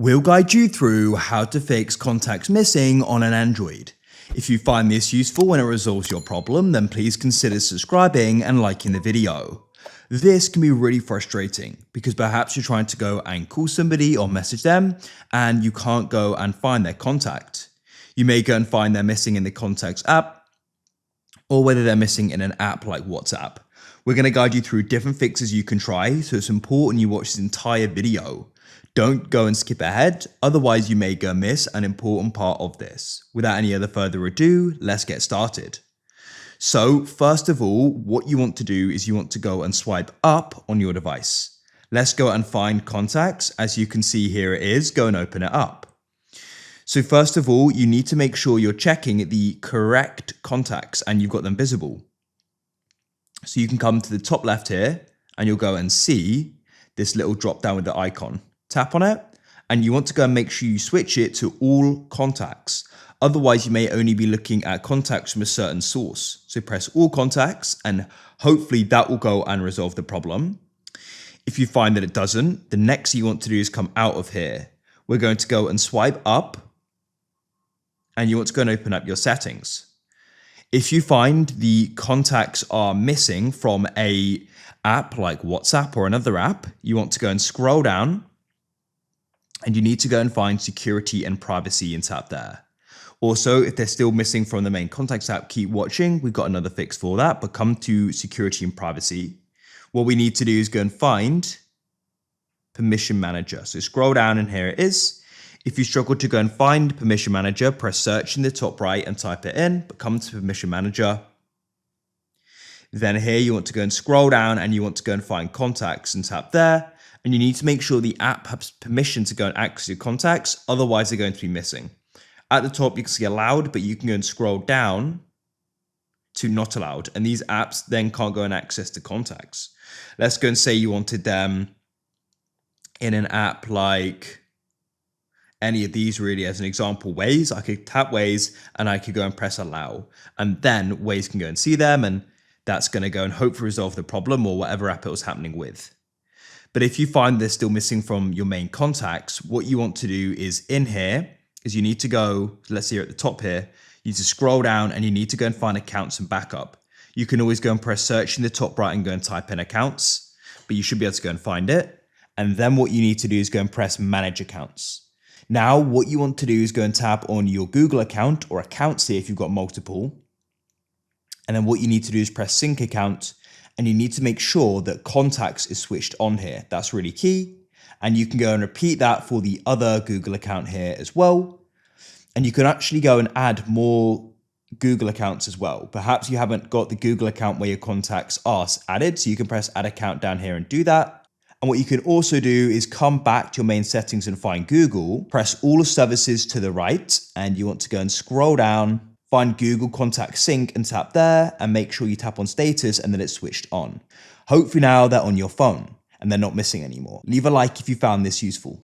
We'll guide you through how to fix contacts missing on an Android. If you find this useful and it resolves your problem, then please consider subscribing and liking the video. This can be really frustrating because perhaps you're trying to go and call somebody or message them and you can't go and find their contact. You may go and find they're missing in the contacts app or whether they're missing in an app like WhatsApp. We're going to guide you through different fixes you can try, so it's important you watch this entire video. Don't go and skip ahead, otherwise you may go miss an important part of this. Without any other further ado, let's get started. So first of all, what you want to do is you want to go and swipe up on your device. Let's go and find contacts. As you can see here it is, go and open it up. So first of all, you need to make sure you're checking the correct contacts and you've got them visible. So you can come to the top left here and you'll go and see this little drop down with the icon. Tap on it and you want to go and make sure you switch it to all contacts. Otherwise, you may only be looking at contacts from a certain source. So press all contacts and hopefully that will go and resolve the problem. If you find that it doesn't, the next thing you want to do is come out of here. We're going to go and swipe up and you want to go and open up your settings. If you find the contacts are missing from an app like WhatsApp or another app, you want to go and scroll down and you need to go and find security and privacy and tap there. Also, if they're still missing from the main contacts app, keep watching. We've got another fix for that, but come to security and privacy. What we need to do is go and find permission manager. So scroll down and here it is. If you struggle to go and find permission manager, press search in the top right and type it in, but come to permission manager. Then here you want to go and scroll down and you want to go and find contacts and tap there. And you need to make sure the app has permission to go and access your contacts, otherwise they're going to be missing. At the top you can see allowed, but you can go and scroll down to not allowed. And these apps then can't go and access the contacts. Let's go and say you wanted them in an app like any of these really. As an example, Waze, I could tap Waze and I could go and press allow. And then Waze can go and see them and that's going to go and hopefully resolve the problem or whatever app it was happening with. But if you find they're still missing from your main contacts, what you want to do is in here is you need to go, let's see here at the top here, you need to scroll down and you need to go and find accounts and backup. You can always go and press search in the top right and go and type in accounts, but you should be able to go and find it. And then what you need to do is go and press manage accounts. Now, what you want to do is go and tap on your Google account or accounts here if you've got multiple. And then what you need to do is press sync account and you need to make sure that contacts is switched on here. That's really key. And you can go and repeat that for the other Google account here as well. And you can actually go and add more Google accounts as well. Perhaps you haven't got the Google account where your contacts are added, so you can press add account down here and do that. And what you can also do is come back to your main settings and find Google, press all services to the right, and you want to go and scroll down, find Google Contact Sync and tap there, and make sure you tap on status and then it's switched on. Hopefully now they're on your phone and they're not missing anymore. Leave a like if you found this useful.